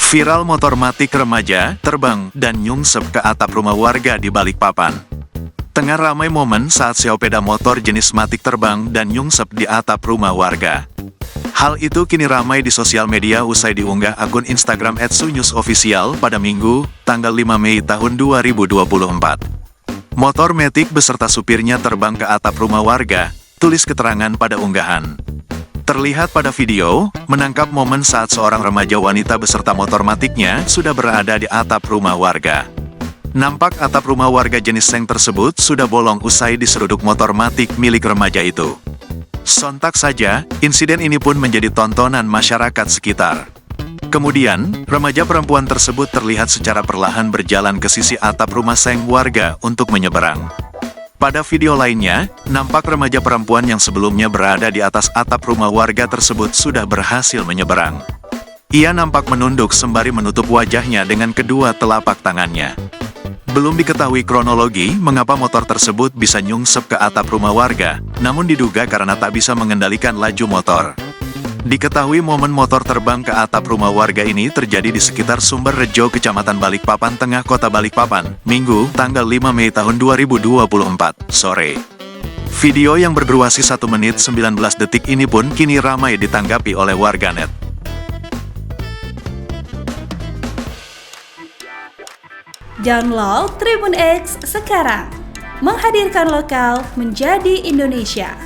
Viral motor matik remaja terbang dan nyungsep ke atap rumah warga di Balikpapan. Tengah ramai momen saat sepeda motor jenis matik terbang dan nyungsep di atap rumah warga. Hal itu kini ramai di sosial media usai diunggah akun Instagram @sunews_official pada Minggu, tanggal 5 Mei tahun 2024. Motor matik beserta supirnya terbang ke atap rumah warga, tulis keterangan pada unggahan. Terlihat pada video, menangkap momen saat seorang remaja wanita beserta motor matiknya sudah berada di atap rumah warga. Nampak atap rumah warga jenis seng tersebut sudah bolong usai diseruduk motor matik milik remaja itu. Sontak saja, insiden ini pun menjadi tontonan masyarakat sekitar. Kemudian, remaja perempuan tersebut terlihat secara perlahan berjalan ke sisi atap rumah seng warga untuk menyeberang. Pada video lainnya, nampak remaja perempuan yang sebelumnya berada di atas atap rumah warga tersebut sudah berhasil menyeberang. Ia nampak menunduk sembari menutup wajahnya dengan kedua telapak tangannya. Belum diketahui kronologi mengapa motor tersebut bisa nyungsep ke atap rumah warga, namun diduga karena tak bisa mengendalikan laju motor. Diketahui momen motor terbang ke atap rumah warga ini terjadi di sekitar Sumber Rejo, Kecamatan Balikpapan Tengah, Kota Balikpapan, Minggu, tanggal 5 Mei tahun 2024, sore. Video yang berdurasi 1 menit 19 detik ini pun kini ramai ditanggapi oleh warganet. Download Tribun X sekarang, menghadirkan lokal menjadi Indonesia.